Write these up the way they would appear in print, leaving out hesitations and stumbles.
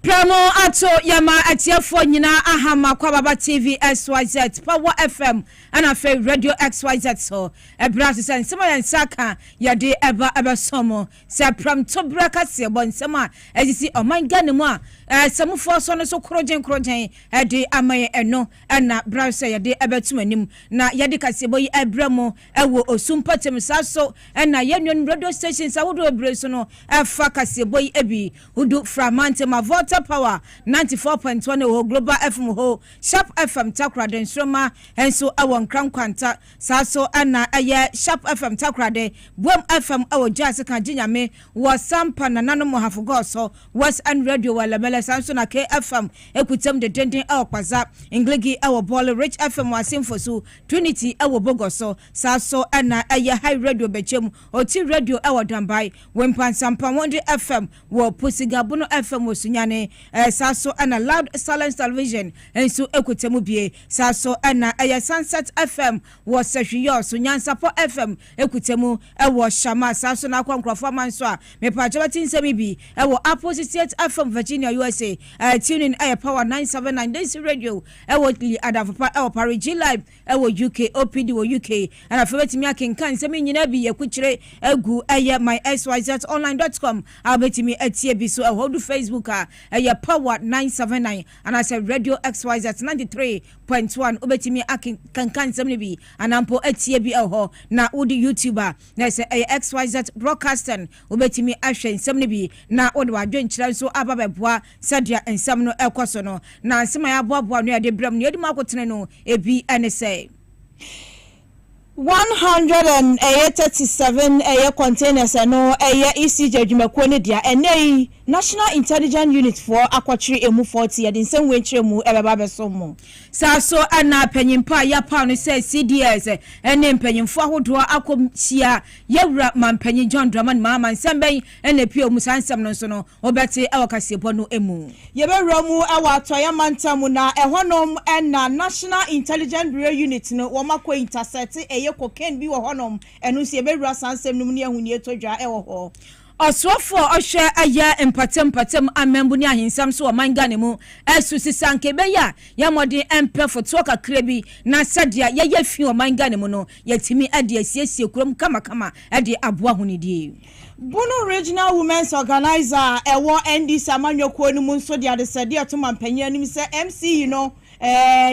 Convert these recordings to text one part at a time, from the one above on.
Pramo ato yama atiafo nyina ahama kwa baba TV XYZ Power FM ana fe Radio XYZ so ebra se nsema ya nsaka ya de eba somo se pram to braka se bo nsema ezisi omanga ne mu a samufo so no so krojen de amaye eno na bra se ya de ebetum anim na ya de Kasiebo yi ebramo ewo osumpatem saso na yenwen radio stations awodo ebre so no efa Kasiebo yi ebi udu framante mavota power 94.1 ho global FM ho sharp FM takrade nsroma enso awon krankwanta saso ana aye sharp FM takrade bom FM awo jase kan jinyame wo sampa na nano mo hafugo so west and radio wala mele sanso na KFM ekutem de denden awo kwaza ingligi awo ball rich FM wasimfo so Trinity awo bogoso saso ana aye high radio bechem oti radio awo dambai wempan sampa wonde FM wo pusigabuno FM wo sunyane saso ana loud silence television enso ekutemu bie saso ana aya sunset FM wo sehwiyo so nyansapo FM ekutemu ewo shama saso na kwankrofo manso a mepacho batinsemi bi ewo Opposite FM Virginia USA tune in air power 979 this radio ewo li adafapa ewo Parigi live ewo UK OPD wo UK ana febetimi akenkan semi nyina bi yekuchire egu eye my xyzonline.com abetimi atie bi so ewo Facebook a power 979 and I said Radio XYZ 93.1 obetimi akan semni bi anampo etie bi eho na udi YouTuber na say XYZ broadcasting obetimi ahwen semni bi na odi wadwen kire so ababeboa sadia ensam no ekoso no na nsema ya boaboa no ade bram no edi makotene no ebi ene say 137 containers no ECJ adwumakuo ne dia enei National Intelligence Unit for akwatri emu 40 yade nsem wenkyere mu ebeba besomo saso ana panyimpa ya pa no say CDS ene mpanyimfo ahodo akomchia yewura mampanyi John Dramani mama nsembem ene pie mu sansem no so no obete ewo Kasiebo no emu yebewura mu ewo atoya mantamu na ehonom na National Intelligence Bureau Unit no wo makwa intercept cocaine bi wo honom enu se ebewura sansem num ne ahuni etodwa ewo ho oswofo ohwe aya empatem amembu ni ahinsam so omanga ne mu esusi sanke beya ya mode empe foto kakra bi na sadia ye fi omanga ne mu no yatimi ade asiesie kurom kama ade aboa hunidi Bono Regional Women's Organizer ewo NDC amanyokuo ni mu nso de ade sade atoma mpanya nim se MC you know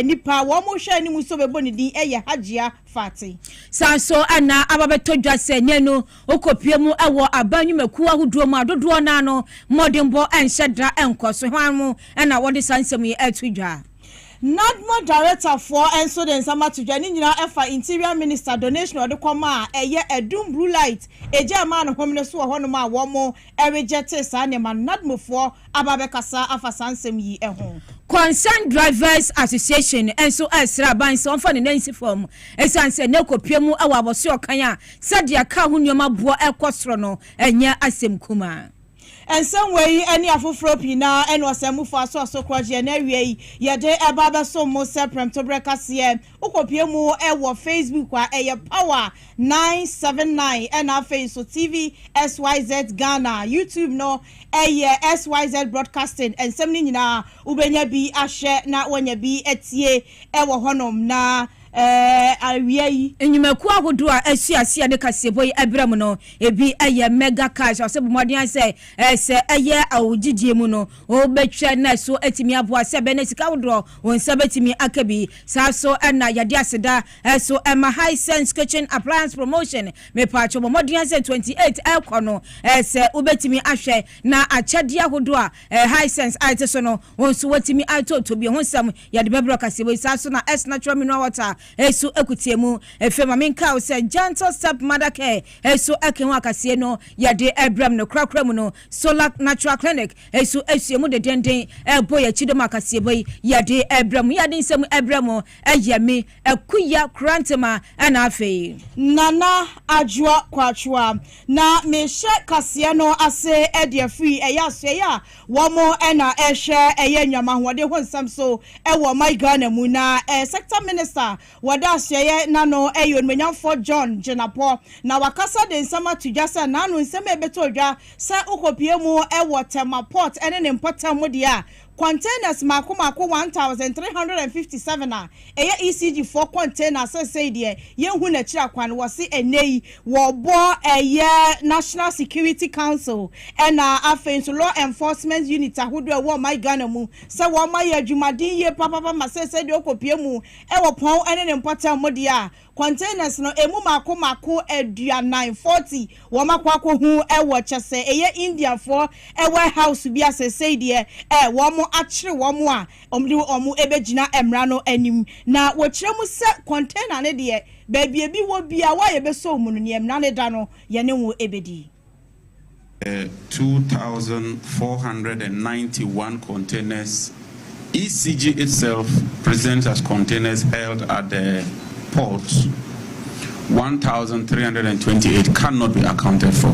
nipa wo mo hwe ni mu so bebo ni din eye hajia fati sanso ana ababetodwa se nyenu okopie mu ewo abanwumaku ahodo mu adodo na no modembo enhyedra enkoso hwanmu na wode sansem yi atudwa NADMO director for enso den sama tudwa ni nyina efa interior minister donation ode koma eye edum blue light eje ma no homne so ho no ma wo mo reject sa ne ma NADMO for ababekasa afa sansem yi eho Concerned Drivers Association enso esra ban so fa ne nansi form esanse ne kopie mu awa aboso okan a sadia ka ho nyoma bo ekosoro no enya asem kuma and some way any afufro pina and was a move for so kwaje na wie ye de ebaba so mo seprem to brekase ukopie mu ewo Facebook kwa power 979 and face so TV XYZ Ghana YouTube no XYZ broadcasting and some nyina ubenya bi ahye na wonya bi etie ewo honom na awiei enyumaku ahodo a asiasia de Kasiebo yi ebrem no ebi eye mega cash osebo modern say se eye awogidie mu no obetwe na so etimi aboa se be na sika wodo wonsa betimi akabi saso na yade aseda so ema high sense kitchen appliance promotion me pacho modern say 28 ekono se obetimi ahwe na achade ahodo a high sense ite so no wonso wetimi atoto bi honsam yade bebro Kasiebo saso na S natural mineral water esu ekutiemu efema minka ose gentle step mother care esu ekenwa kasie no yade ebrem no krakrem no solar natural clinic esu esuemu de denden eboye chidoma Kasiebo yade ebrem yade nsem ebrem eyemi ekuya krantema na afei nana ajwa kwachwa na meshe kasie no ase ede free eyaso ya womo na ehwe eye nwama hode honsam so ewo my Ghana mu na sector minister wada nano eyo nmenyamfo John Jenapo na wakasa de nsama tujasa na anu nsema ebeto odwa sa ukopie mu ewo tema port ene ne mpota mu dia containers mako 1357 a eye ECG 4 containers say de yenhu na kira kwan wo se enei wo bo eye National Security Council ena afenso law enforcement unit ahodo wo my Ghana mu se wo my adwumadin ye papa ma se de okopie mu ewo pon ene ne mpota mu dia containers no emu mako edua 940 wo makwa ko hu ewo chese eye India for e warehouse bi asese de wo mo akire wo mo a omu ebegina emra no anim na wo kire mu se container ne de baby ebi wo bia wa ye beso mu no ne emra ne da no ye ne wo ebedi 2,491 containers. ECG itself presents as containers held at the port. 1,328 cannot be accounted for.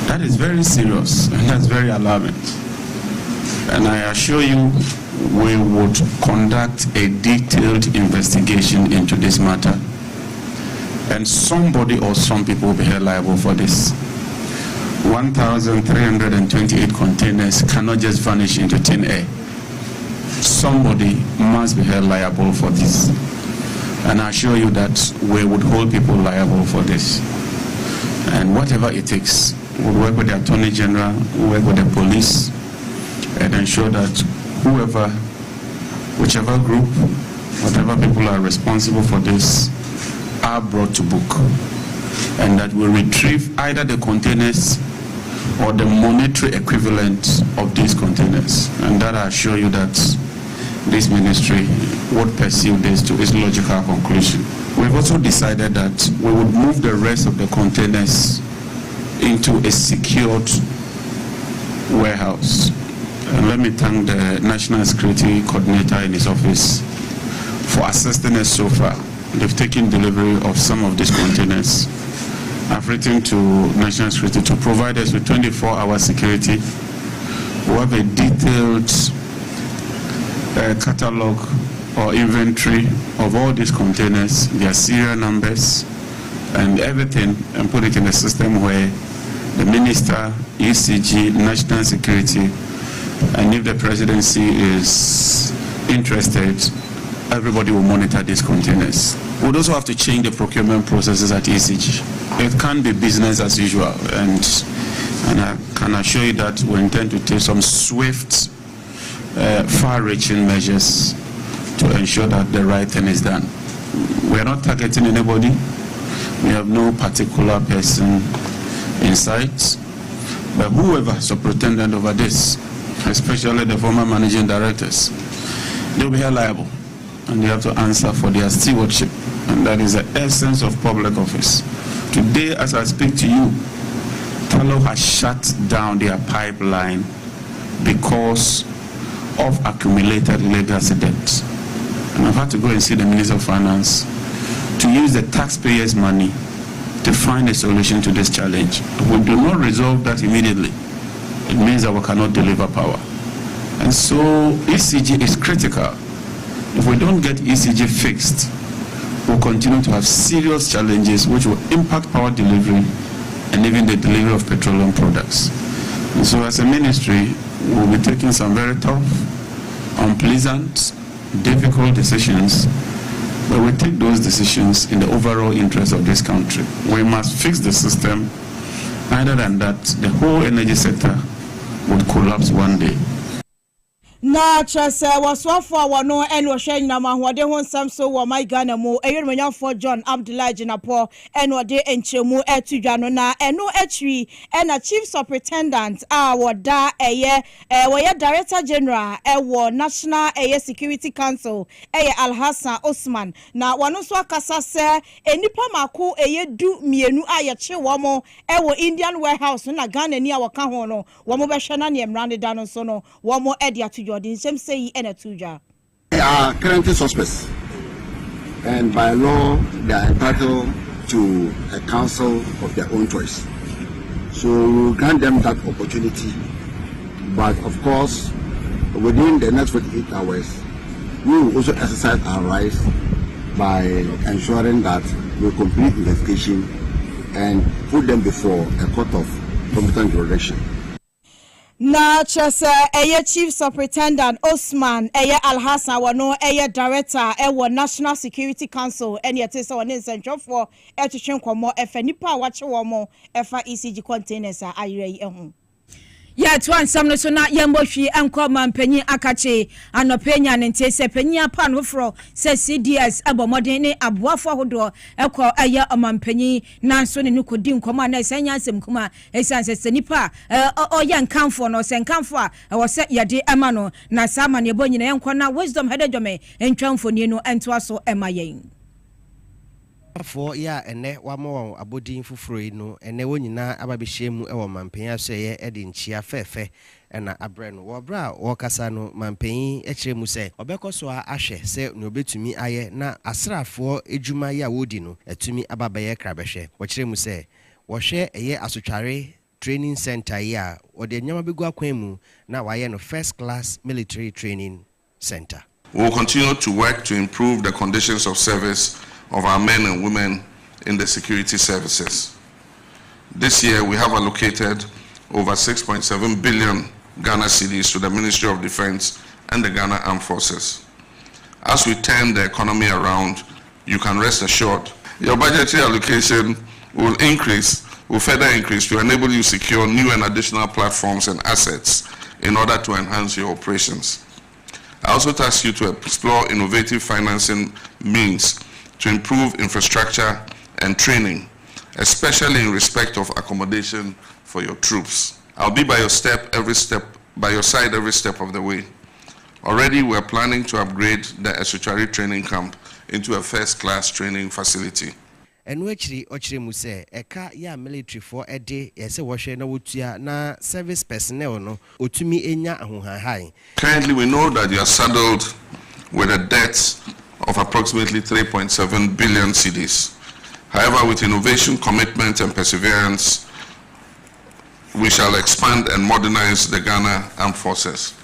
That is very serious and that's very alarming. And I assure you, we would conduct a detailed investigation into this matter. And somebody or some people will be held liable for this. 1,328 containers cannot just vanish into thin air. Somebody must be held liable for this. And I assure you that we would hold people liable for this. And whatever it takes, we'll work with the Attorney General, we'll work with the police, and ensure that whichever group, whatever people are responsible for this, are brought to book. And that we retrieve either the containers or the monetary equivalent of these containers. And that I assure you that this ministry would pursue this to its logical conclusion. We've also decided that we would move the rest of the containers into a secured warehouse. And let me thank the National Security Coordinator in his office for assisting us so far. They've taken delivery of some of these containers. I've written to National Security to provide us with 24-hour security. We have a detailed catalog or inventory of all these containers, their serial numbers, and everything, and put it in a system where the Minister, ECG, National Security, and if the presidency is interested, everybody will monitor these containers. We'd also have to change the procurement processes at ECG. It can't be business as usual, and I can assure you that we intend to take some swift, far-reaching measures to ensure that the right thing is done. We are not targeting anybody. We have no particular person in sight, but whoever is superintendent over this, especially the former managing directors, they'll be held liable, and they have to answer for their stewardship, and that is the essence of public office. Today, as I speak to you, Talo has shut down their pipeline because of accumulated legacy debt. And I've had to go and see the Minister of Finance to use the taxpayers' money to find a solution to this challenge. If we do not resolve that immediately, it means that we cannot deliver power. And so ECG is critical. If we don't get ECG fixed, we'll continue to have serious challenges which will impact power delivery and even the delivery of petroleum products. And so as a ministry, we'll be taking some very tough, unpleasant, difficult decisions, but we take those decisions in the overall interest of this country. We must fix the system. Other than that, the whole energy sector would collapse one day. Na chase waswafo awano ene ohwe nyinama hode ho nsam so wo my Ghana mu eyerumanyafo John Abdullahi Jenapo ene ode enchemu etudwa no na eno atwi ena chief superintendent woda woye director general wo National Security Council Alhassan Osman na wano so akasa se enipa mako du mienu ayeche wo mo wo Indian warehouse na Ghana ni awaka ho no wo mo behwe na ne emrande da no so no wo mo edi atudwa. They are currently suspects, and by law they are entitled to a counsel of their own choice. So we will grant them that opportunity, but of course within the next 48 hours we will also exercise our rights by ensuring that we complete investigation and put them before a court of competent jurisdiction. Na chese chief superintendent Osman Al-Hassan wano director National Security Council yete se wone nsentwofo etwetwe nkomo efa nipa wache womo efa ECG containers ayire ehu ya twan samno so na yembohwi enkoma mpanyi akache anopenya nte se panyi apa no fro se CDS abomoden ne aboafo ahodo ekọ amampanyi nanso ne nikodi nkoma na esanya nsem kuma esanse se nipa oya nkamfo no se nkamfo a wo se yade ema no na sama ne bonyina yenkọ na wisdom hededwome entwamfo ni no entoaso emayen for ya ene wamo abodin fufuro no ene wonyina ababehyiemu ewo mampenya so ye ede nchia fefe na abre no wo bra wo kasa no mampenyi ekiremu se obekoso ahwe se no obetumi aye na asrafo ejuma ya wodi no etumi ababaye krabehwe wo kiremu se wo hwe eye asotware training center ya ode nyama begu akwanmu na waye no first class military training center. We will continue to work to improve the conditions of service of our men and women in the security services. This year, we have allocated over 6.7 billion Ghana cedis to the Ministry of Defense and the Ghana Armed Forces. As we turn the economy around, you can rest assured your budgetary allocation will further increase to enable you secure new and additional platforms and assets in order to enhance your operations. I also task you to explore innovative financing means to improve infrastructure and training, especially in respect of accommodation for your troops. I'll be by your side every step of the way. Already, we're planning to upgrade the Esuchari training camp into a first-class training facility. Enwechiri ochiremu se eka ya military for ede yese wohwe na wotua na service personnel no otumi enya ahohanhan. Currently, we know that you are saddled with a debt of approximately 3.7 billion cedis. However, with innovation, commitment, and perseverance, we shall expand and modernize the Ghana Armed Forces.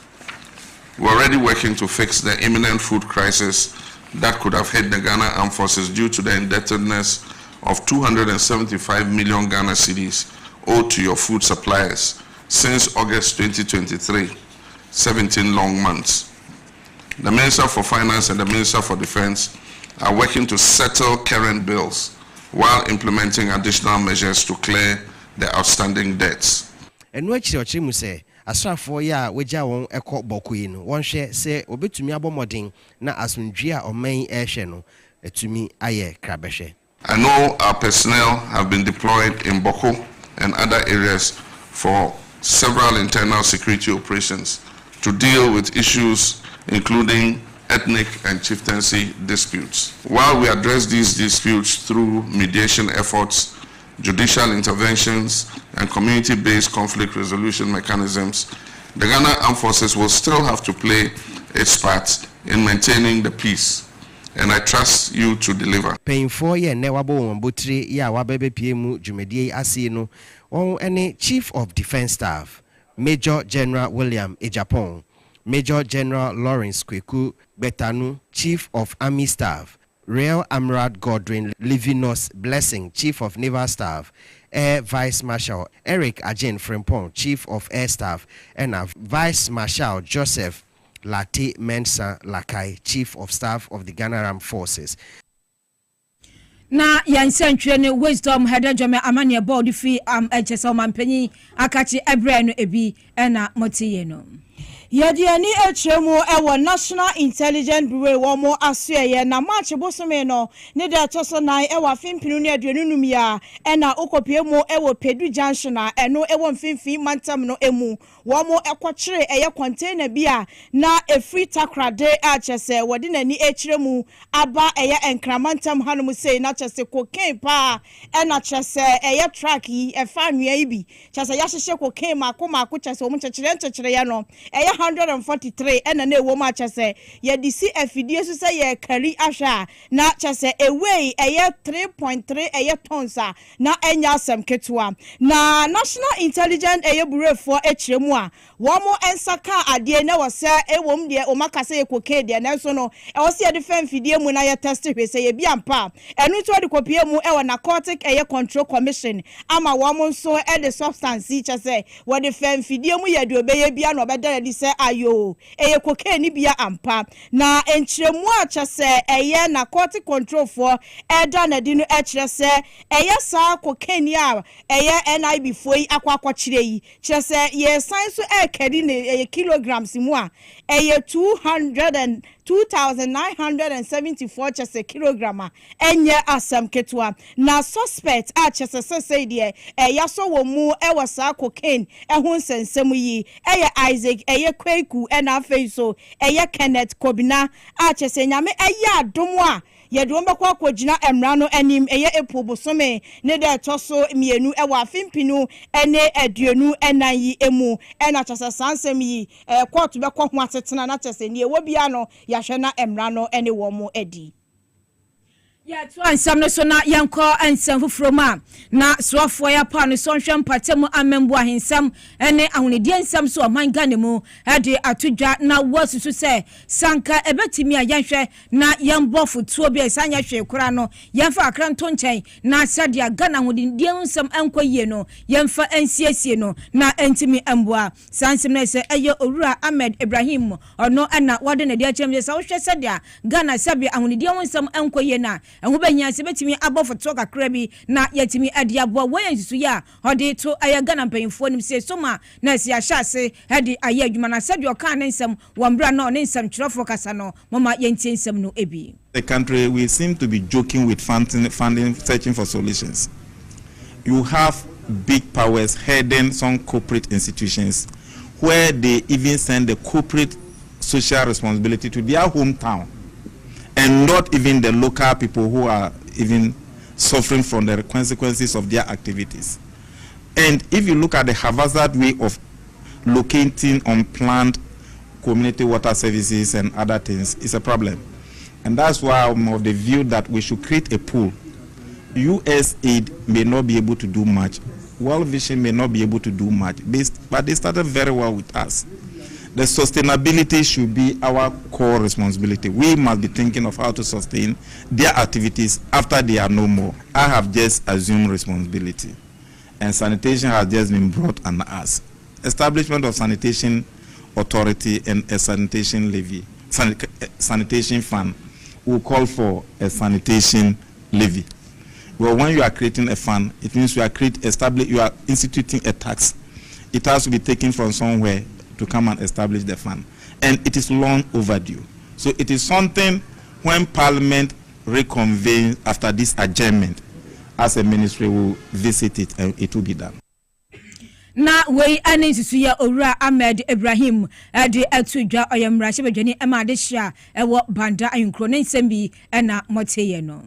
We're already working to fix the imminent food crisis that could have hit the Ghana Armed Forces due to the indebtedness of 275 million Ghana cedis owed to your food suppliers since August 2023, 17 long months. The Minister for Finance and the Minister for Defense are working to settle current bills while implementing additional measures to clear the outstanding debts. And what you say, asrafo ya weja won ekọ bokuyi no won hwe se obetumi abomodin na asundua oman ehwe no etumi aye krabehwe. I know our personnel have been deployed in Boko and other areas for several internal security operations to deal with issues including ethnic and chieftaincy disputes. While we address these disputes through mediation efforts, judicial interventions, and community-based conflict resolution mechanisms, the Ghana Armed Forces will still have to play its part in maintaining the peace, and I trust you to deliver. Paying 4 years, ne wabo wambutri ya wabebe piemu jumedie asino, any Chief of Defense Staff, Major General William Ejapon, Major General Lawrence Kweku Betanu, Chief of Army Staff, Real Admiral Godwin Livinus Blessing, Chief of Naval Staff, Air Vice Marshal Eric Ajin Frimpong, Chief of Air Staff, and Vice Marshal Joseph Lati Mensa Lakai, Chief of Staff of the Ghana Armed Forces. Na yansentwe ne wisdom hedejome amane board fi echese omampanyi akachi ebre no ebi na motiye no. Yadiani echemu ewo National Intelligence Bureau womo asuye na march bosome no ne da toso nan ewa fimpinu ne aduanunum ya na okopiemu ewo Pedu Junction na eno ewo mfimfin mantam no emu womo ekwokyere eye container bia na efree takrade achese wode nani echiremu aba eye enkramantam hanum sei na chese cocaine pa na chese eye track yi efa nwia yi bi chese ya hyehye cocaine mako chese omu chekere ya no eye 443 ena na wo ma chese ye di si afidie so say ye kari ahwa na chese away eye 3.3 eye tons na enya asem ketwa na national intelligence eye burefo echiremu a wo mo ensaka ade na wo se ewom de o makase ye koke de na so no e wo se ye defend fidie mu na ye test hwese ye bia mpa enu to de kopie mu e wo narcotic eye control commission ama wo mo so e de substance chese wo defend fidie mu ye de obeye bia na obeda de se ayo eye koke ni bia ampa na enchiremu a chese eye narcotic control for eda na di no e kire se eye sa koke ni a eye NIB foi akwa kire yi kire se ye san so e kedi ne kilograms mu a eye 2,974 chese kilograma enye asem ketwa na suspect a chese say de yaso wo mu e wasa cocaine ho nsensem yi Isaac Kweku na afei so Kenneth Kobina a chese nyame adom a yedom bekwa kwagina emra no anim epo bosome ne de toso mienu ewa afimpinu ene aduonu enan yi emu ena chese sansem yi court bekwa ho atetena na chese ne ewo bia no yahwe na emra no ene wo mo edi ya to ansam no so na yanko ansam fufroma na soafo ya pa no so nhwe mpatemu amembo ahensam ene ahonedi ansam so manga mu ade atodwa na wasusu se sanka ebetimi a yanhwe na yambofo tuo bi esanya hwe kura no yemfa akranto nchen na sade aga na ahonedi ansam ankoyie no yemfa ansiesie no na entimi amboa sansem na se eye owura Ahmed Ibrahim ono ana wade na dia chemje sa wo hwe sade Ghana sabe ahonedi ansam ankoyie na ehu benya se betimi abofoto kakra bi na yetimi adiabo wayan susu ya hode to ayaga na mpanyimfo nim se soma na se ahase hede aye adwuma na sade oka na nsam wambra na ne nsam kirofo kasa no mama yentie nsam no ebi. The country we seem to be joking with funding searching for solutions. You have big powers heading some corporate institutions where they even send the corporate social responsibility to their hometown, and not even the local people who are even suffering from the consequences of their activities. And if you look at the haphazard way of locating unplanned community water services and other things, it's a problem. And that's why I'm of the view that we should create a pool. USAID may not be able to do much. World Vision may not be able to do much, but they started very well with us. The sustainability should be our core responsibility. We must be thinking of how to sustain their activities after they are no more. I have just assumed responsibility, and sanitation has just been brought on us. Establishment of sanitation authority and a sanitation levy, sanitation fund will call for a sanitation levy. Well, when you are creating a fund, it means you are instituting a tax. It has to be taken from somewhere to come and establish the fund, and it is long overdue. So it is something when Parliament reconvenes after this adjournment, as a ministry will visit it and it will be done. Na we anensusu ya owura Ahmed Ibrahim ade atudwa oyemra shebedwani emade hia ewo banda ayinkro ne nsembi na moteye no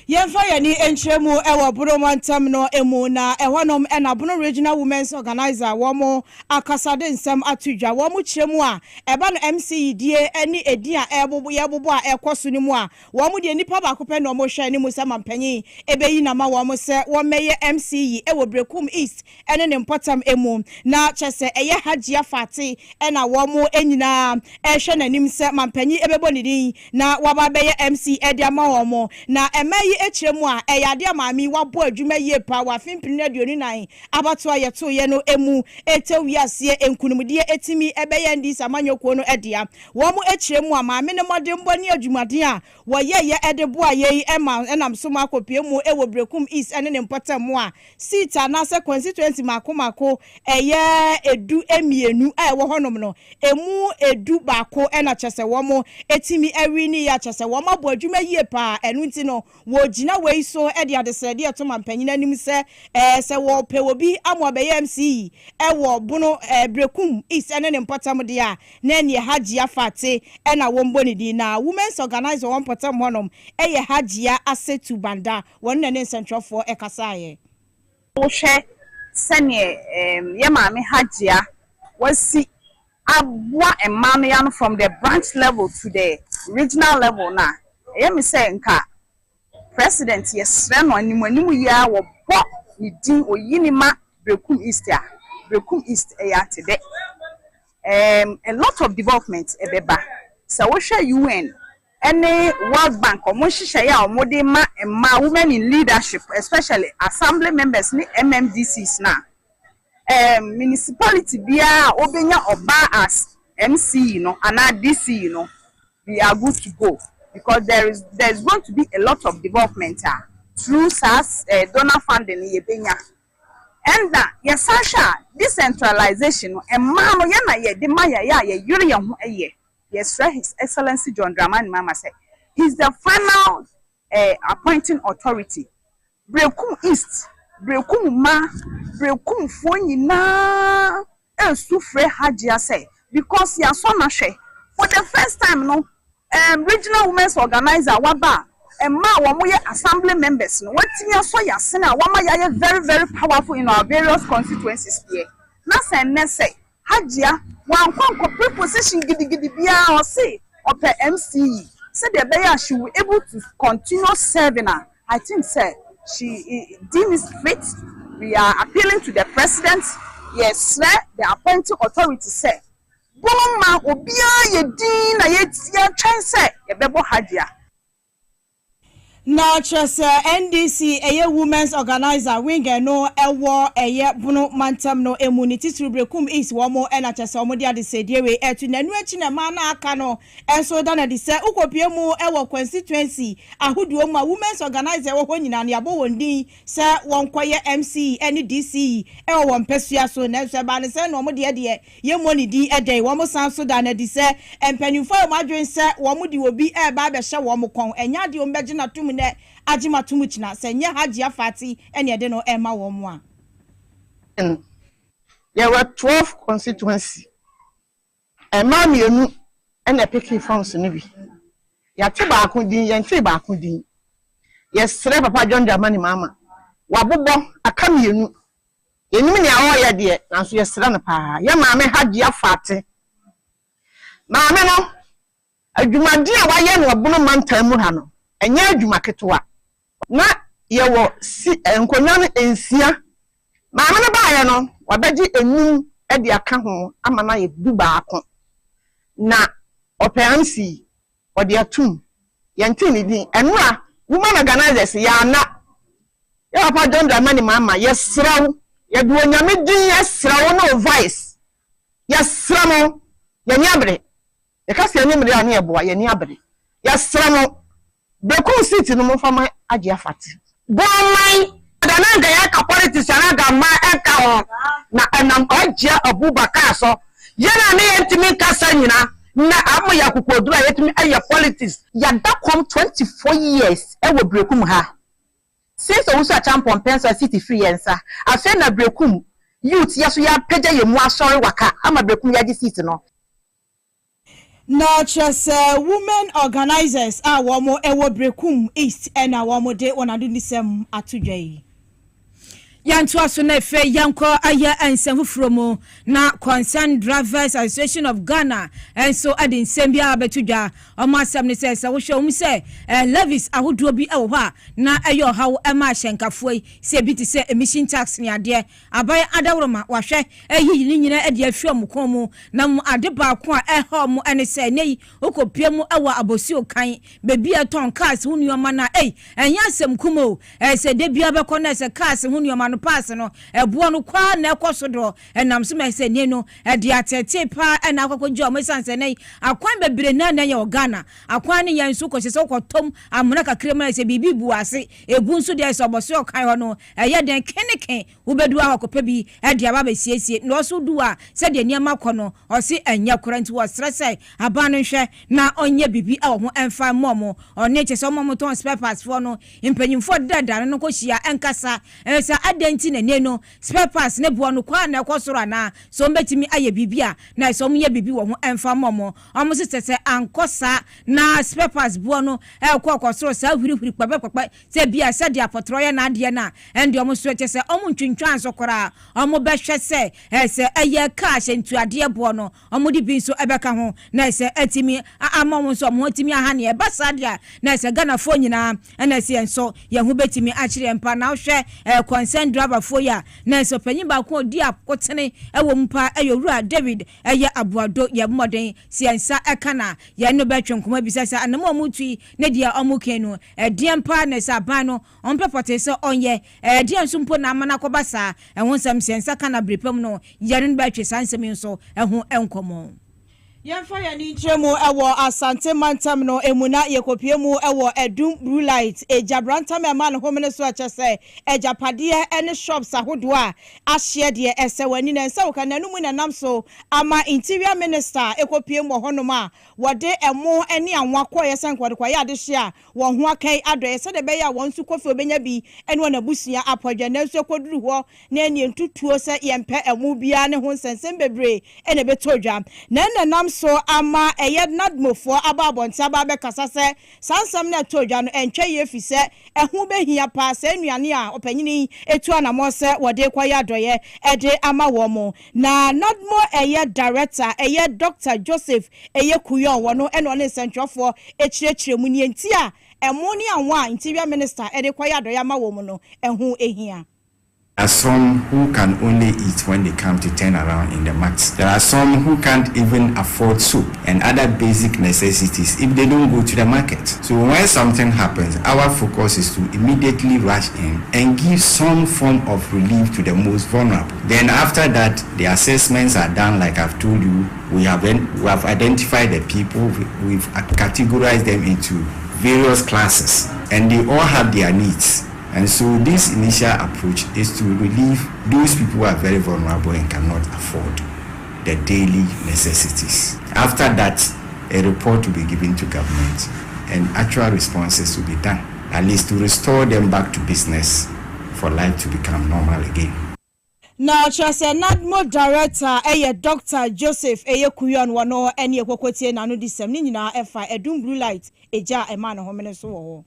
yemfa yani enchemu ewo bromantam no emu na ehonom na bono regional women's organizer womo akasade nsem atudwa womo chiremu a eba no MCD eni edi a ebobo yebobo a ekoso ni mu a womo de nipa ba kope no mo hwe ni mu se mampanyi ebeyi na ma womo se womeye MCE ewo Brekum East ene ne mpotam emu na chese eye hajia fati na womo enyina ehwe nanim se mampanyi ebebo ni din na waba beye MC edi ama womo na emeyi echiremu a eyade amami wabo adwuma yie pa wa fimpini aduoni nan abato ayeto ye no emu etewiase enkunumde etimi ebeye ndi samanyoko no edia wo mu echiremu a maame ne modembo ne adwumaden a wo ye edebo aye ema enam so makopie mu ewo Brekum East ene ne mpotam a sita na se constituency makomako eye edu emienu a wo honom no emu edu bako ena chese wo mu etimi ewi ni ya chese wo mabo adwuma yie pa enu nti no wo gina wei so e de adesede to mampanyina anim se se wo pe obi amobeye MC wo bono Brekum East ene ne mpotam de a na ne hajia fate na wo mboni di na women's organizer wo mpotam honom ye hajia asetu banda won ne nsentwofo kasaye wo hwe sene ye maame hajia wasi abwa emmanuel from the branch level to the regional level na me say nka president yesre no animanimu ya wo bo ni din oyinima Brekum East ya Brekum East ya today a lot of development ebeba so we share UN any World Bank or Moshisha ya omode ma women in leadership especially assembly members ni MMDCs na municipality bia obenya oba as MC and DC we are good to go because there's going to be a lot of development through SAS donor funding yebenya and yesasha decentralization and mano yana ye de maya ya ye yuri ya ho eye yes His Excellency John Dramani Mama said he's the final appointing authority Brekum East Brekum ma Brekum fo nyina sufre hajia say because ya so na hwe for the first time no regional women's organizer waba ma womoye assembly members no watinya so ya sena wama ya very very powerful in our various constituencies here na say hajia wan konko preposition gidigidi bia o say ope MCE said the bear she will able to continue serving her. I think say she deems fit. We are appealing to the president. Yes, sir, the appointing authority say Boma obia ye din na ye tia twen say ye bebo hajia. Now, just NDC, a women's organizer, winger no, ewo, a buno mantam no immunity to Brekum East, one more NHS, Omodia, the said, ye way, to Nenuachin, a mana cano, and so done, the say, Ukopiemo, ewo constituency, a who do my women's organizer, when in Yabo and D, sir, one quiet MC, any DC, ewo one pesia, so never ban, sir, no more dear, ye money D a day, one more sound so done, the say, and penny for my dream, sir, one would you be a barber show, one more con, and yadi imagine a 2 minutes. Ajima tumuchina senya hajia fati eni ade no ema womwa. There were 12 constituency. Ema mienu ene picking forms ni bi. Ya te ba akudin, ya nte ba akudin. Yesre papa John Dramani Mama. Wabobo aka mienu. Yenim ne awo ye de nanso yesre na pa. Ya maame hajia fati. Maame no adwumadi a waye no obono mantan mu ha no. Enya adwuma ketewa na yewo si enkonya no ensia maame no baaye no wabeji enum e de aka ho ama na ye du baako na operansi ode atum ye ntini din enura woman organizers ya na ya papa John Dramani Mama yesraw ye du onyame din yesraw no voice yesraw ye niabre ye kase ye nimre ane eboa ye niabre yesraw Brekum City no mo fama agia fati. Bomai dananga ya ka politics anaga ma eka ho na enam agia Abubakar so. Yana ne yentimi kasa nyina na amu ya kukodura yetimi aye politics. Ya da kom 24 years e wo Brekum ha. Since owusu champion pensa city free yensa. Afen na Brekum youth yaso ya peja ye mu asori waka ama Brekum ya di city no. No, just women organizers are one more ewo Brekum East and our more day on the same atujay. Yanto asonefe yanko aya ensemfu from na concerned drivers association of Ghana and so adin sembia betuja omasam ne say wo hwe say levies ahodo bi ewo ha na ayo hawo ema hyenkafoi say bi ti say emission tax ne ade abai adawroma wahwe eyi nyina ade afia mukon mu na mu ade ba ko a eho mu ene say nei okopie mu ewo abosi okan bebi aton cars hunuoma na enya asem kumo say de bia be ko na say cars hunuoma pass no ebuo no kwa na ekoso do enam so me se ne no de atete pa na akokogye o me sanse nei akwan bebre na na ye Ghana akwan ne yan so ko se kotom amuna kakre ma se bibi buase ebu nso de so boso okan ho no eye den keneken wo bedu ahokopa bi de aba ba siesie no so du a se de niam kono o se anya kurant wo stress aba no hwe na onye bibi a ho emfa momo one che so momo ton spare parts for no impanyimfo dada no ko hia enkasa se ade denti na ne no spare parts ne bo no kwa na ekosoro na so mbetimi aye bibia na so mo ye bibi wo ho emfa momo omo se ankosa na spare parts bo no ekosoro sa hwiri kpakpa se bia se de apotroye na ade na ende omo so che se omo ntwintwan so kora omo be hwe se se aye cash ntu ade bo no omo di bi so ebeka ho na se atimi amom so omo atimi aha ne basa dia na se Ghana fo nyina na se enso ye ho betimi akire mpa na hwe concern driver fo ya na se panyin ba ko di akotene ewo mpa eyowura David eye abuado ye moden se ensa ekana ye no betwe nkoma bisasa anamo mutui ne dia omo kenu die mpa na se aban no onpepote se onye die nsumpo na amana kobasa ehun sam se ensa kana brepam no ye no betwe sansem nso ehun enkomo Yemfa ya ni nchemu ewo Asante Mantam no emuna yekopie mu ewo Edum Blue Light ejabrantam ema no homene so achese ejapade ene shops ahodo a ahye de esewani na nsa wokananu mu nanam so ama interior minister ekopie mu honoma wode emo ene anwakọ yesenkwade ya de hye a wo ho akan adoye se de be ya won su kofi obenya bi ene wona busia apodwa na so koduru ho na ene ntutuo se yempe emu bia ne ho nsensem bebre ene betodwa na nanam so ama eye nadmofo ababonta ababe kasa se sansam na todwa no entwe ye fi se ehu behia pa se nuane a opanyini etu anamo se wode kwaya doye ede ama wo mo na nadmo eye director eye Dr. Joseph eye kuyon wono eno ne sentrofo echirechire mu ni enti a emo ni anwa interior minister ede kwaya doye ama wo mo no ehu ehia. There are some who can only eat when they come to turn around in the market. There are some who can't even afford soap and other basic necessities if they don't go to the market. So when something happens, our focus is to immediately rush in and give some form of relief to the most vulnerable. Then after that, the assessments are done like I've told you. We have identified the people, we've categorized them into various classes, and they all have their needs. And so this initial approach is to relieve those people who are very vulnerable and cannot afford the daily necessities. After that, a report will be given to government and actual responses will be done, at least to restore them back to business for life to become normal again. Now, Chase Nadmo director, Dr. Joseph Kuyon wano eni ekwokotie na no disem ni nyina efa Edum Blue Light eja ema no homene so wo.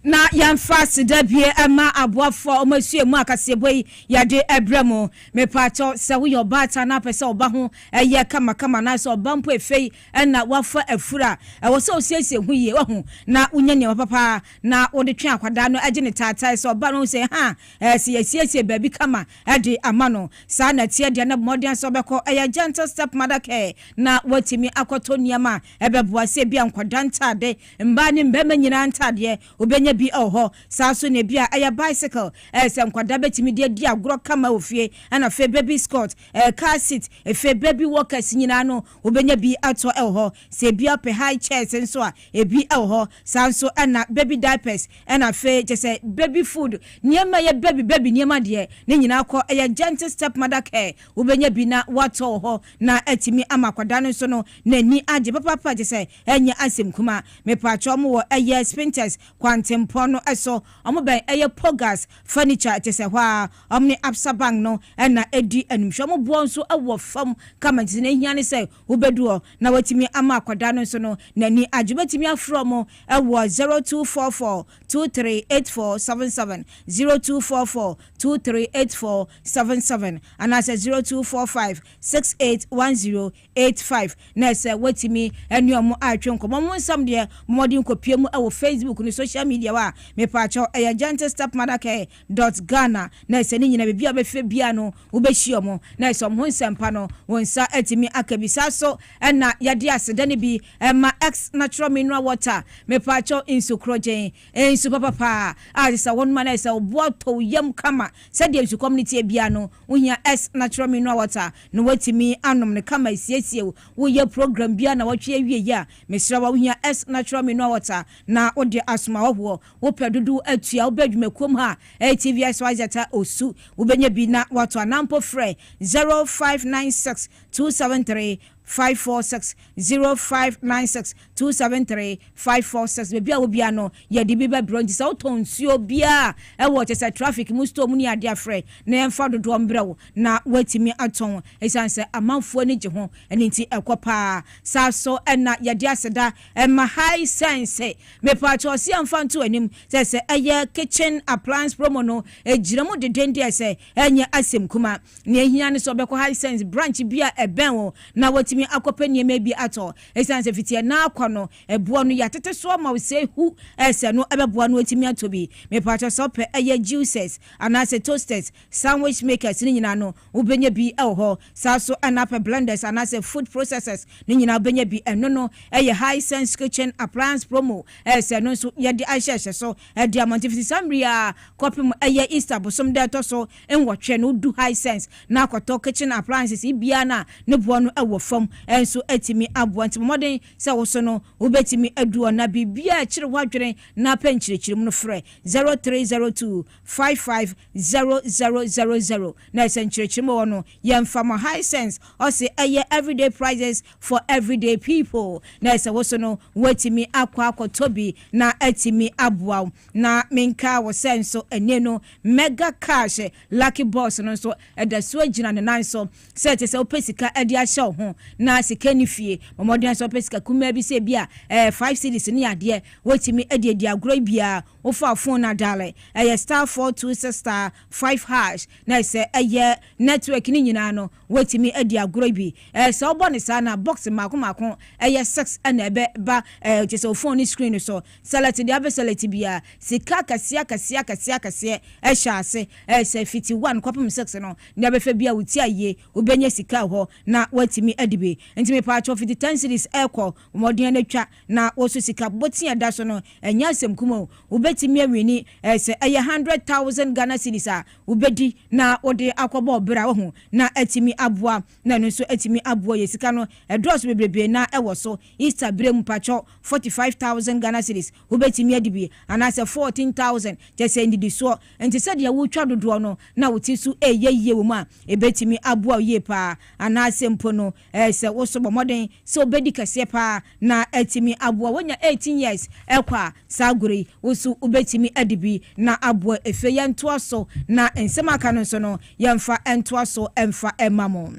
Na yamfa sidabie ema aboafo omasue mu Kasiebo yade ebremo me pato se wo yobata na pese oba ho eye kama na se oba mpo efei na wafa afura wo se osiesie hu ye wo na unya ne papa na wo de twe akwada no age ne tata se oba no se ha se yesiesie baby kama ade amano sa na tie de na modern so beko eye gentle step mother care na watimi akoto niama ebeboa se bia nkwada ntade mba ni mbema nyina ntade obenya bi oho saso ne bia aya bicycle se nkwada betimi de agro kama ofie na fe baby skirt car seat fe baby walkers nyina no obenya bi ato oho se bia pe high chairs nso a ebi oho sanso na baby diapers na fe je se baby food niema ye baby niema de ne nyina akọ aya gentle step mother care obenya bi na wato oho na atimi amakwada no so no na ni age papa je se enya asem kuma me pacho mo wo aya sprinters kwantempo no eso omo ben eye pogas furniture tese hwa omni absabang no na edi anumhwo mo bo nso awo fam comment na hia ne se obeduo na watimi ama akwada no so no na ni ajubatimi afro mo ewo 0244238477 0244238477 and as 0245681085 na se watimi enuomo atwenkomo mo nsam de modin kopie mu ewo Facebook ni social media wa me pacho gentle step madake.ghana na se ni nyina bibia be fe bia no wo be hiomo na se mo nsempa no wonsa atimi akabisa so na yade aseda ne bi ma X natural mineral water me pacho insu krojen insu papa sa won man se oboto yam kama se de insu community bia no wohia X natural mineral water no watimi anom ne kama siesie wo ye program bia na watwe awie ya me sira wo wohia X natural mineral water na ode asoma wo pedudu atua obadwumakom ha TVS wazata osu ubenya bi na wato anampo frɛ 0596 273 546 0596 273 546 bebia obia no ye de biba bronti so tonsuo bia e wo che traffic mu store mu ni ade afre na emfa dodo mbrewo na watimi aton esanse amanfo ni je ho eni nti ekopa sa so na ye de aseda ma high sense me pa cho si amfa nto anim se eye kitchen appliance promo no ejiremu de dende se enye asem kuma na ehia ne so beko high sense branch bia eben wo na watimi akopa niema bi ato esanse fitie na akwa no eboa no yatete so ma we say hu ese no ebeboa no watimi ato bi me pa cho so pe eye juices anase toasters sandwich makers ni nyina no ubenye bi ho sa so anape blenders anase food processors ni nyina ubenye bi eno no eye high sense kitchen appliance promo ese no so ye di ahyehyɛ so di amontifiti samria kopim eye Easter bosom de to so enwotwe no du high sense na akoto kitchen appliances ibia na ne boa no ewo fam enso atimi aboa nti modern se wo so no obetimi aduo na bibia kire wadwene na panchirechire mu no frɛ 0302 550000 na senchirechire mu no yemfa mo high sense o se eye everyday prices for everyday people na se wo so no watimi akwa akotobi na atimi aboa na menka wo senso ene no mega cash lucky boss no so edaso agina ne nan so set se opesika ade ahye ho na sika ni fie momodin so opesika kuma bi se bia 5 cities ni ade wotimi ade agro bia wo fa phone na dale star 426 star 5 hash na se network ni nyina no wotimi ade agro bi se obo ne sa na box mako 6 na ebe ba je se phone ni screen so select the select bia sika kasia eshase se 51 kopum 6 no na be fa bia wuti aye obenye sika ho na watimi adibe ntimi pa cho 10 series eko modern na twa na woso sika botia da so no enya asem kuma obetimi awini se 100,000 Ghana cedis a obedi na ode akobo obra ho na atimi aboa na no so atimi aboa ye sika no edros bebrebe na ewo so Easter brem pa cho 45,000 Ghana cedis obetimi adibe anase 14,000 jese ndidi so enti se de wotwa dodo no na wotisu eyeye wo ma ebetimi aboa ye pa anase mpo no se woso bomoden se obedi kase pa na atimi aboa wonya 18 years ekwa saguri wosu obetimi adibi na aboa efe ye ntoa so na ensema ka no so no yemfa entoa so emfa emamo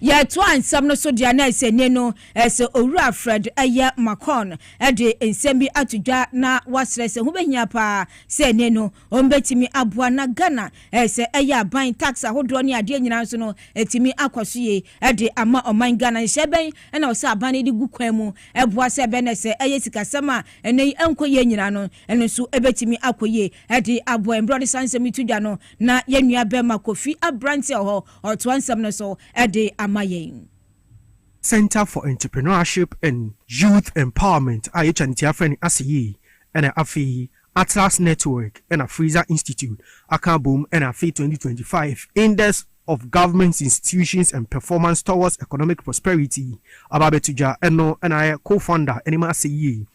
ya to ansam no so dia na ese ne no ese owura Fred eye Macon de ensembi atudwa na wasrese ho behia pa se ne no ombetimi aboa na Ghana ese eye aban tax ahodo ne ade nyina so no etimi akwasoye de ama oman Ghana nheben na o se aban ne gu kwan mu eboa se be na se eye sikasama ene enkoye nyina no eno so ebetimi akoye de aboa embro sansem itudwa no na yenua be makofi abrante ho oto ansam no so de Center for Entrepreneurship and Youth Empowerment IHNTF friend ASI and AFI Atlas Network and a Freezer Institute Akaboom and AFI 2025 Index of Government Institutions and Performance Towards Economic Prosperity Ababetuja Eno and I co-founder Enima ASI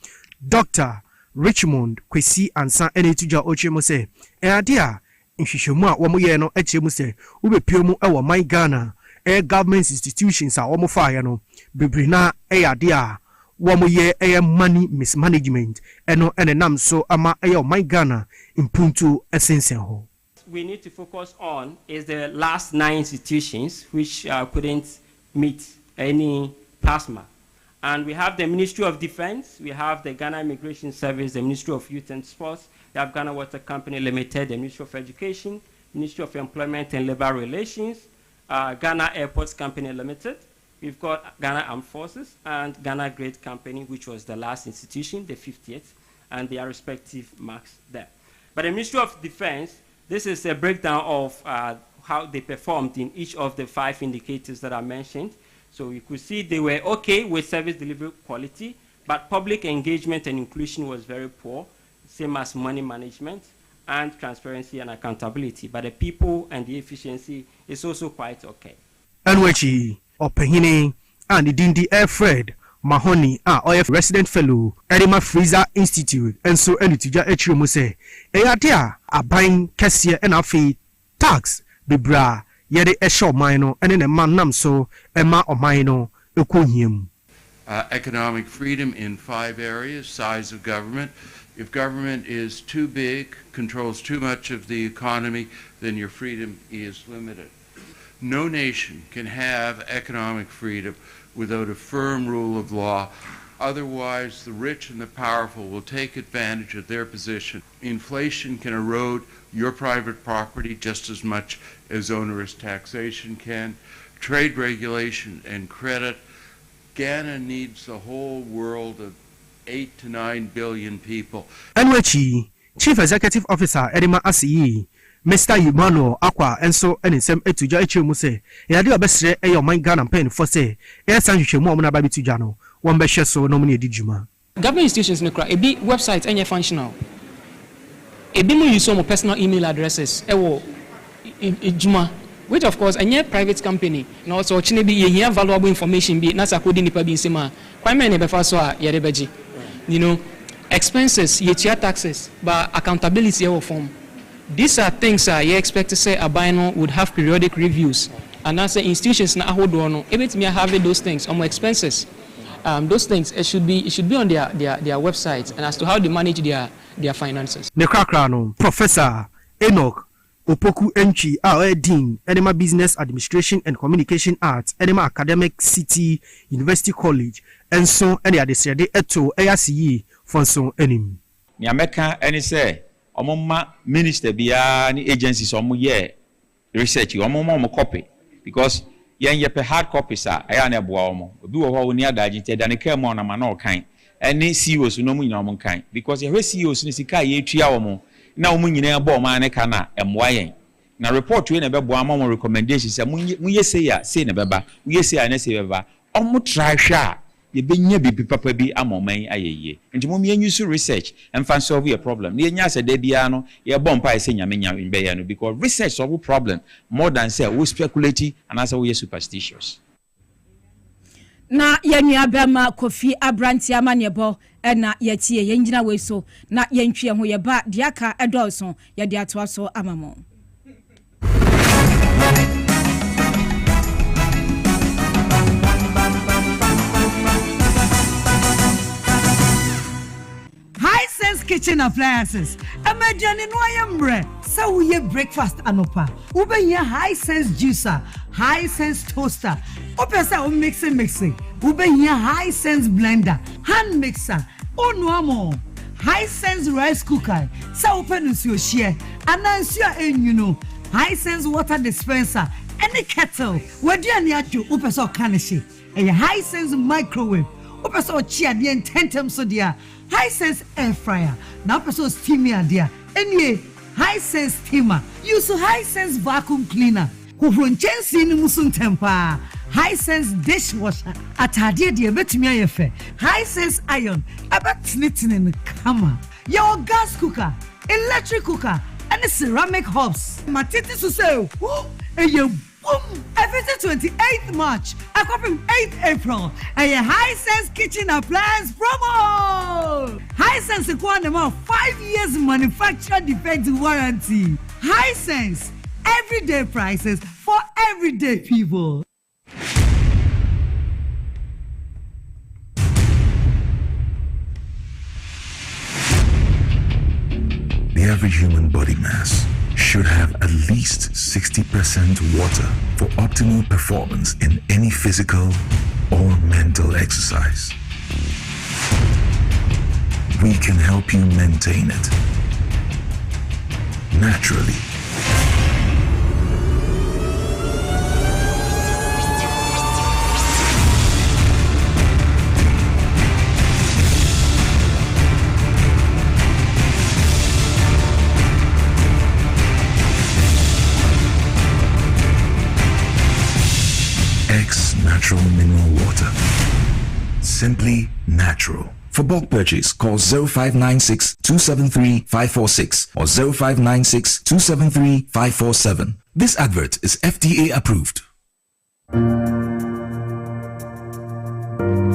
Dr. Richmond Kwesi Ansa Enetuja Ochemose Eadia in Shishomua Wamuye no Echemuse Ube Piomu Ewa My Ghana government institutions are almost fire no bebrina dia womo ye money mismanagement eno enenam so ama my Ghana impuntu essence ho. We need to focus on is the last 9 institutions which couldn't meet any plasma, and we have the Ministry of Defense, we have the Ghana Immigration Service, the Ministry of Youth and Sports, we have Ghana Water Company Limited, the Ministry of Education, Ministry of Employment and Labor Relations, Ghana Airports Company Limited. We've got Ghana Armed Forces and Ghana Great Company, which was the last institution, the 50th, and their respective marks there. But the Ministry of Defense, this is a breakdown of how they performed in each of the 5 indicators that I mentioned. So you could see they were okay with service delivery quality, but public engagement and inclusion was very poor, same as money management and transparency and accountability. But the people and the efficiency is also quite okay. And wechi opehine and Dindi Fred Mahoney OF resident fellow Edema Freezer Institute and so enituja echiremu se eyadia aban kese and afi tax bebra yɛde ɛhyɛ ɔman no ɛne ne ma nam so ɛma ɔman no ɛkɔ hia mu. Economic freedom in 5 areas: size of government. If government is too big, controls too much of the economy, then your freedom is limited. No nation can have economic freedom without a firm rule of law. Otherwise, the rich and the powerful will take advantage of their position. Inflation can erode your private property just as much as onerous taxation can. Trade regulation and credit. Ghana needs the whole world of 8 to 9 billion people. Anwachi, Chief Executive Officer Edima Asiyi, Mr. Emmanuel Akwa, and so any same etuja echemuse, yadi obesre eyo man Ghana pen for say, sanhwehwe mu omna babi tujano, one behwe so no muni edijuma. Government institutions no kra, ebi website enye functional. Ebi mo use mo personal email addresses, ewo ejuma, which of course enye private company, na also chine bi ye valuable information bi na sakodi nipa bi nsema, kwa me ne befa so a yede beji. You know, expenses, yetia taxes, but accountability or form. These are things you expect to say a bino would have periodic reviews. And as institutions na hold on, every me having those things on my expenses. Those things it should be on their websites and as to how they manage their finances. Nekrakrano, Professor Enoch Opoku Enchi, our Dean, Edema Business Administration and Communication Arts, Edema Academic City University College, and so any other said eto ASE for so enim. Nyameka any say, Omoma minister bia any agencies omu ye research, omoma copy because yen yepe hard copies are ayane boamo. Be wo near dagite than a care more na mano kind. Any CEOs no mun kind because your CEOs in Sika ye triawomo. Now munyina bo man kana emwayen na report we na be bo amon recommendations say munye say ya say na beba we say na say beba omo try hwa ye benya bibi papa bi amoman ayeye nti mo me use research and fan solve your problem na nya say da bia no ye bo mpa say nyame nya be ya no because research solve problem more than say we speculate and as we superstitious. Na yenua bema Kofi Abranti amanebo na yetie yenjina we so na yentwe ho ye ba diaka edolso ye de atoa so amamo. High Sense Kitchen Appliances. Imagine no ayambre. So we breakfast anopa. Ube here High Sense juicer, High Sense toaster. Opesa o mixing. Ube here High Sense blender, hand mixer. Oh no more. High Sense rice cooker. So open your share. Announce your High Sense water dispenser. Any kettle. Where do you need to upesa kanishi? A High Sense microwave. Upesa chia the intentum so dear. High Sense air fryer. Now upesa steamer dear. Anyway, High Sense steamer. Use High Sense vacuum cleaner. Who from Chensi ni musun tempa. High Sense dishwasher. Atadie die betumi ayefe. High Sense iron. Abatnitin in kama. Your gas cooker, electric cooker, and ceramic hobs. Matiti so say, and you boom. Everything 28th March. I come from 8th April. And your High Sense kitchen appliance promo. High Sense equal 5 years manufacturer defect warranty. High Sense. Everyday prices for everyday people. The average human body mass should have at least 60% water for optimal performance in any physical or mental exercise. We can help you maintain it naturally. Natural mineral water. Simply natural. For bulk purchase, call 0596 273 546 or 0596 273 547. This advert is FDA approved.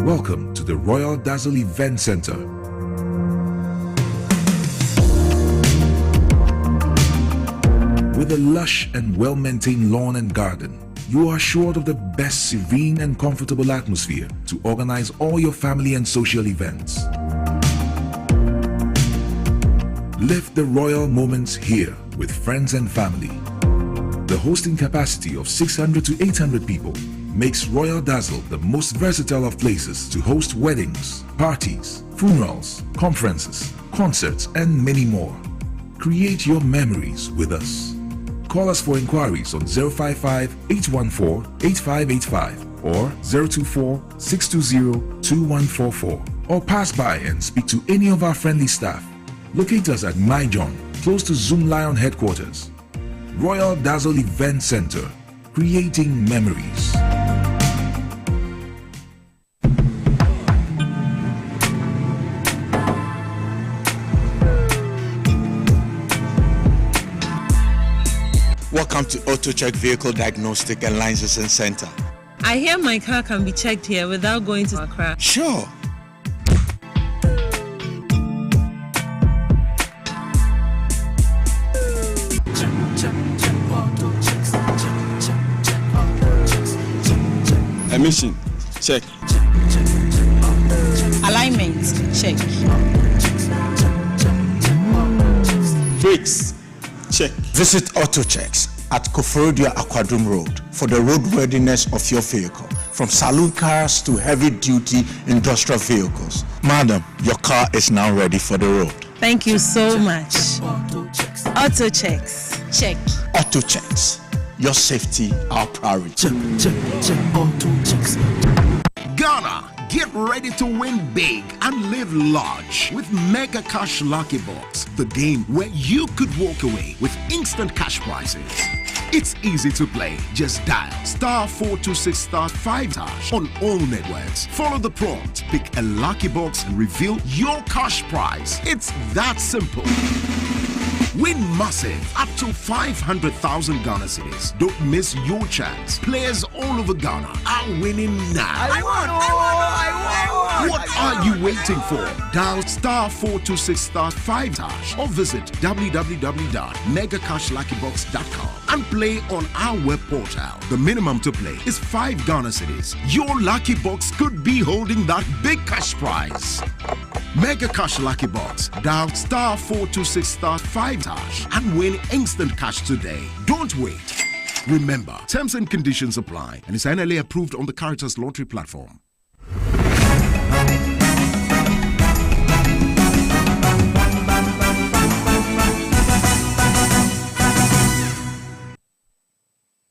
Welcome to the Royal Dazzle Event Center. With with a lush and well-maintained lawn and garden, you are assured of the best serene and comfortable atmosphere to organize all your family and social events. Live the royal moments here with friends and family. The hosting capacity of 600 to 800 people makes Royal Dazzle the most versatile of places to host weddings, parties, funerals, conferences, concerts, and many more. Create your memories with us. Call us for inquiries on 055-814-8585 or 024-620-2144, or pass by and speak to any of our friendly staff. Locate us at My John, close to Zoom Lion headquarters. Royal Dazzle Event Center, creating memories. Welcome to AutoCheck Vehicle Diagnostic and Licensing Center. I hear my car can be checked here without going to Accra. Sure. Emission, check. Alignment, check. Brakes, check. Visit AutoChecks at Koforidua Aquadrum Road for the roadworthiness of your vehicle, from saloon cars to heavy-duty industrial vehicles. Madam, your car is now ready for the road. Thank you so much. AutoChecks, check. AutoChecks, your safety, our priority. AutoChecks. Ghana, get ready to win big and live large with Mega Cash Lucky Box, the game where you could walk away with instant cash prizes. It's easy to play. Just dial *426*5# on all networks. Follow the prompt, pick a lucky box and reveal your cash prize. It's that simple. Win massive, up to 500,000 Ghana cedis. Don't miss your chance. Players all over Ghana are winning now. I won. What are you waiting for? Dial *426*5# or visit www.megacashluckybox.com and play on our web portal. The minimum to play is 5 Ghana cedis. Your lucky box could be holding that big cash prize. Mega Cash Lucky Box. Dial *426*5# and win instant cash today. Don't wait. Remember, terms and conditions apply and is NLA approved on the Caritas Lottery platform.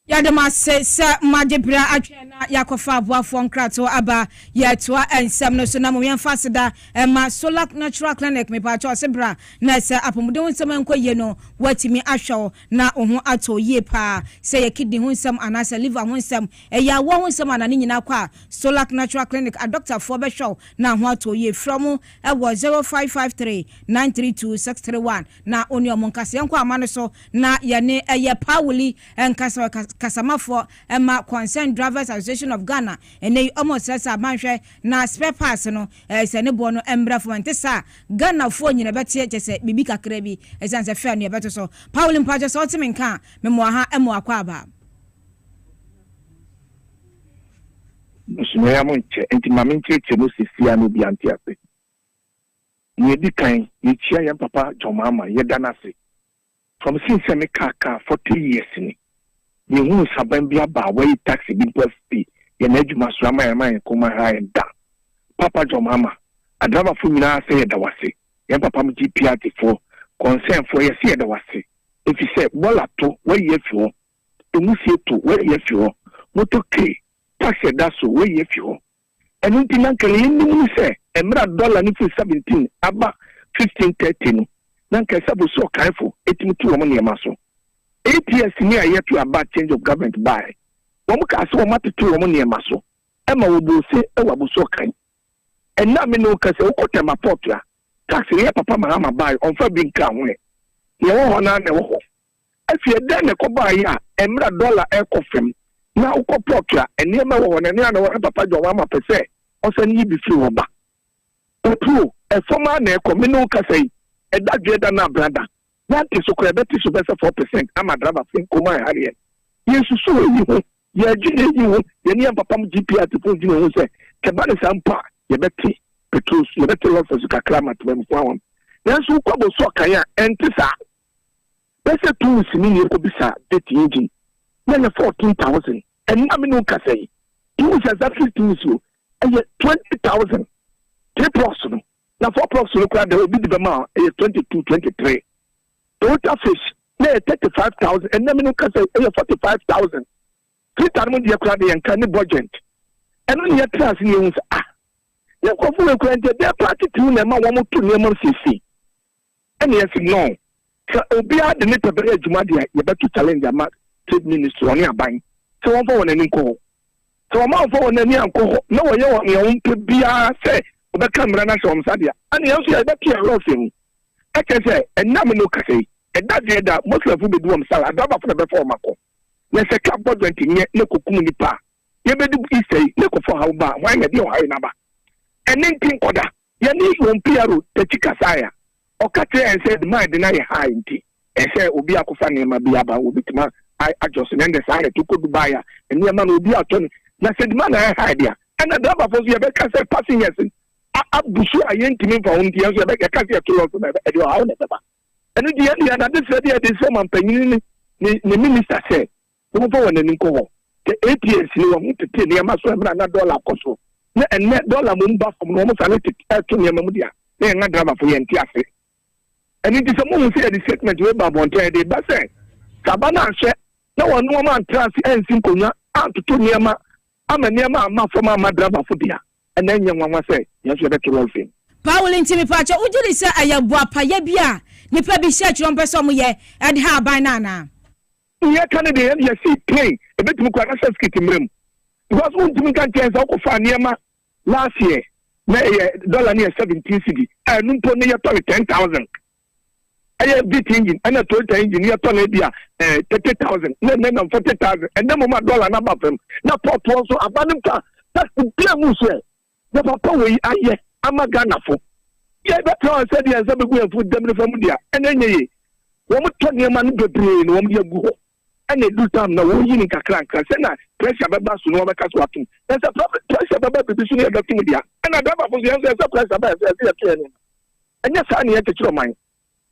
Yadama says Madebra Achena Yakofa Buafon Krato Aba Yatua and Samno Sunamu Fasida and my Solak Natural Clinic me Pacho Sebra Nasa Apomudon Samanko Yeno Watimi Asho na Oho Ato Yepa say a kidney Hunsam and as a liver Hunsam a ya one some and Anina Kwa Solak Natural Clinic a doctor Fobe Show na Wato Ye from a was 0553-932-631 na Onyo Monkasianko Amanoso na Yane a ya Pauli and Kasama for Emma Concerned Drivers Association of Ghana and they almost says a manche na spare parts no as a nebono embra for Antessa Ghana for you better just say Bibika Krebi as a fair near better so Pauline Pajas ultimate can memoir emo aquaba. Sumayamonche entimaminche chemusi siano biantiape. Yedi kind yichia yan papa Jomama yedanase. From since I make 40 years ni. You who sabambia ba way taxi because fee ye nejuma swama ya man kuma ha da papa Jomama adama fu nyina say da wase ye papa mu GPRT for concern for ye say da wase if you say bola to where ye fio to musie to where ye fio moto ke taxi da so where ye fio enu tinan kan ye ni say emra dollar ni fu 17 aba 1530 no nan ka sabu so kaifo etimi tu omo ne maso 8 years near yet to about change of government by. One cast one matter to woman near Maso. Emma will say, oh, I was so kind. And now me no Casio Otema Portia. Taxi Papa Mahama buy on for being come way. You want to if you're done a cobaya, $1 air coffin. Now, Portia, and near my one and near Papa Jomama per se, also need be through back. Oh, true, a former near Comino Casse, and that Jedana brother. That is so credible to 4%. I'm a driver from Kuma area. Yes, so you. You're you, the papa GP at the phone, you say, Cabana Sampa, you better Petrus, you better love for Sukakram at them for one. That's who Kobo Sokaya and Tisa. That's a 2 weeks in Yokobisa, 30 then 14,000. And Namino Casay. You was exactly 2 weeks, and yet 20,000. 3 proximum. Now 4 proximum, there will be the amount, 22, 23. Total fish, 35,000, and Namino Casay, 45,000. 3,000 year crowd and canny budget. And when you're class, you say, you're going to their party to them, 1 or 2 near CC. And yes, no. So, Obia, the net of the Jumadia, you better challenge your trade ministry on your buying. So, I'm for an inco. So, I'm out for an inco. No, you want your own to be a say, Obaka Rana from Sadia. And you also have a lot of him. I can say, and Namino Case, and that most of them do themselves. I don't have to before Mako. Let's say, Cabo 20 years, no Kumunipa. You better be say, look for how bad, why not your high number. And then think of that. You need one Piero, the Chicasaya. Or Catcher and said, my deny high in tea. And say, Ubia Kofani, Mabiaba, Ubitma, I just and the side to go buy and your man will be out on. I said, man, I had ya. And the driver for the Rebecca said, passing yes. I Bushu, I ain't me for one year, Rebecca can't get to at your house. And in the end, another said, this woman, Penny, the minister said, don't go and then the 8 years you want to tell you must have $1 cost. And net dollar mumba from almost analytic to Yamudia. They are not drama for Yantiasi. And it is a moment say the statement with Babonte de Basse. Cabana said, no one woman trans and simple not to Tuniama. I'm a Niama from my drama for dear. And then young one say, yes, you're better roll him. Paul in Timmy Pacha, would you say I am Wapayabia? Nipa be search on Pessomo and how by Nana. Yeah, Canada, you see, play a bit more skitting room. Because one to me can't change out of Faniama last year, dollar near 17 city, and Numpony 10,000. I have bit engine, and a total engine near Tonabia, 30,000, then 40,000, and then my dollar number of them. Now, Port also abandoned car. That's the Plamushe. The Papa way, I'm a Ghana for. Yeah, that's how I said, yes, I'm going to put them from India, and then ye. One more 20 man to brain, 1 year go. And they do time now, we in Kakran, Kasena, pressure babas to Nova Caswatum. There's a pressure babas to the Media. And I don't know if there's a pressure babas. And yes, I need to show mine.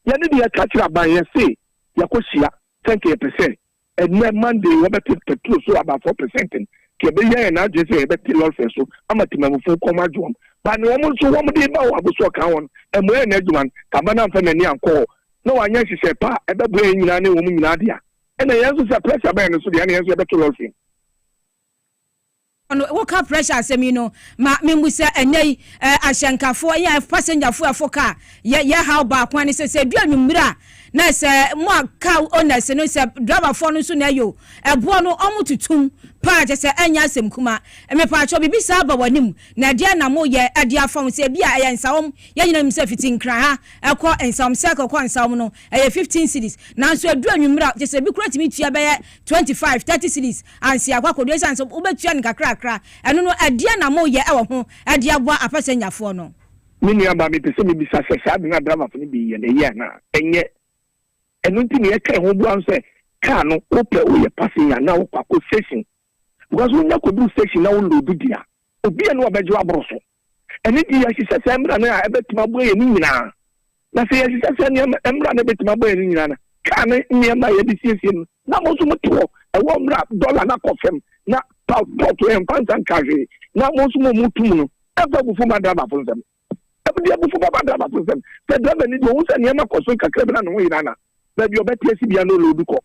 Yanni a catch up by say, Yakosia, 20%. And then Monday, we better take the so about 4%. Kebeya and I just say, better law so I'm a team of 4 comma drum. But no one so 1 day about what was so count, and when Edman, Cabana Fanny and call. No one yes, she said, Pa, and the brain in any woman in Adia. And I answer the pressure ban so the answer better law thing. What kind of pressure asem you know ma me mu say enye ahyankafo ya passenger for car ya how back when say do anwumira na say mo car owners no say driver for no so na yo ebo no omututum pa je say anya asem kuma me pa cho bibi sa ba wanim na dia na mo ye ade afom say bia ya nsawom ya nyina mi say fitin kra ha ekọ nsawom circle kwa nsawom no 15 cities na so adu anwumira je say bi kura timi tua be 25 30 cities ansi akwakodo san so obetua nkakra anu no adia na mo ye ewo ho adia boa apasanyafo no mini aba me pese me bisa sesa bi na drama fo ni bi ye na ye na enye enu ntimi e ka ho bu an se car no ope o ye passenger na o kwako station because when you do station na o load dia obi enu obejo abroso eni di ya sesa emra na ebetima bo ye ni nyina na se ya sesa ni emra na ebetima bo ye ni nyina na car na ni ma ye di siesie na mo so mo to e wo mra dollar na kofem na talk to him and carry. Now, most more mutumu. Ever before my driver for them. Every day before my driver for them. The driver needs to use any of the Kakabana and Wirana. That your better CBN Luduko.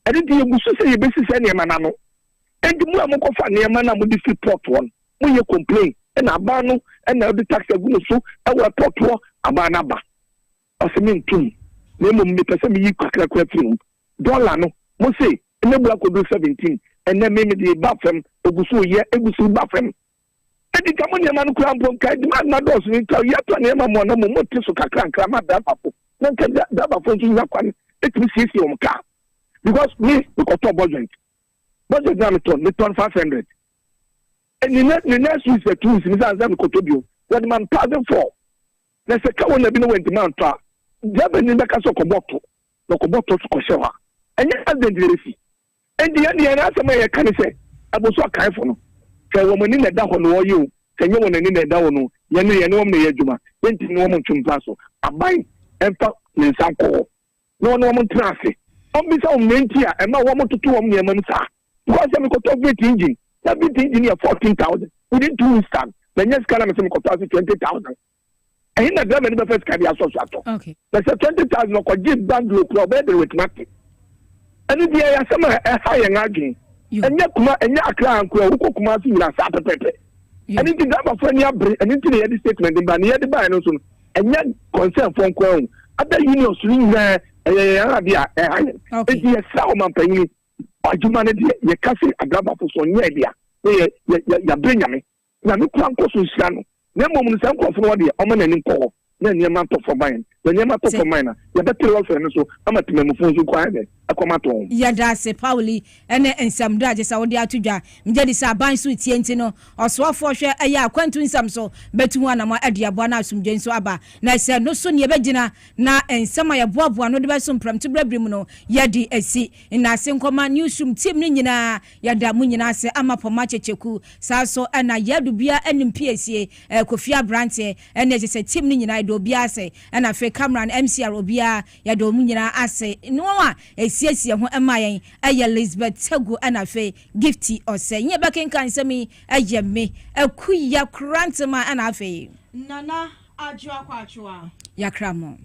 And then you must say, basis any manano. And the more Moko near Mana would be port one. When you complain, and Abano, and now the tax of Gunusu, our port war, Abanaba. As a mean too. Name of me, Pesami Kakakafin. Dolano, must say, and the black will do 17. And then maybe the bathroom, Ogusu, yeah, Ogusu bathroom. And the Camonia man cramp, demand not those in Yapa, Mona, Motiso, Crama, Dapapo. Then Dapapo to Yapan, let me see your car. Because me, we got top budget. Budget Namaton, the 500. And the next week, the tools in Zazam Kotobio, that man 1,004. There's a cow on the bin went to Mount Tra. Japan in the castle of Koboto. no ko boto ko shewa enye accident resi endi ya na asema ye kan se aboso kan fo no se wo mani na da ho no yo se nye wo nani na da ho no ye ne wo me ye adwuma enti no mo twumpa so abai emfa ne nsanko no mo trase obisa o menti a ema wo mo tutu wo me emam sa because me ko to great engine that bit engine 14,000 within 2 weeks time the next car me ko to 20,000 and in the government the first car ya so okay there's a 20,000 ko give bank low club with market and the ya sama high ngagin enya kuma enya akra anko wo kuma so yira sa pepepe and it is about for near and into the statement in bani the buy no so enya concern for nko other unions ring ya dia okay it sa o man panyi adwuma ne de ye kase agraba fo so nya dia ya brenyame na me kwan ko so sia no na mom no san ko fo no de o ma nanim ko na niam to for mine na niam to for mine na ya betere wo fe no so amatima mu fo so kwa de akomato ya da se Pauli ene ensam do age sa wo de atudwa mje di sa ban so tie nti no osofo hwe aya akwantu nsam so betu hu anama ade abo na asumdwe nso aba na se no so ne begina na ensam ya boaboa no de be so mpram tebrebrim no ya di asi na se nkoma newsroom team ni nyina ya da mu nyina se amapoma checheku sa so na ya du bia enim PSA Kofia Brante ene je se team ni nyina do bia se na fe Cameron MCR obia ya do mu nyina ase no a siesie ho emayen eye Elizabeth Tego ana fe gifty ose nye bekenkan semi eye me akuya krantma ana fe nana ajo akwa achwa yakramo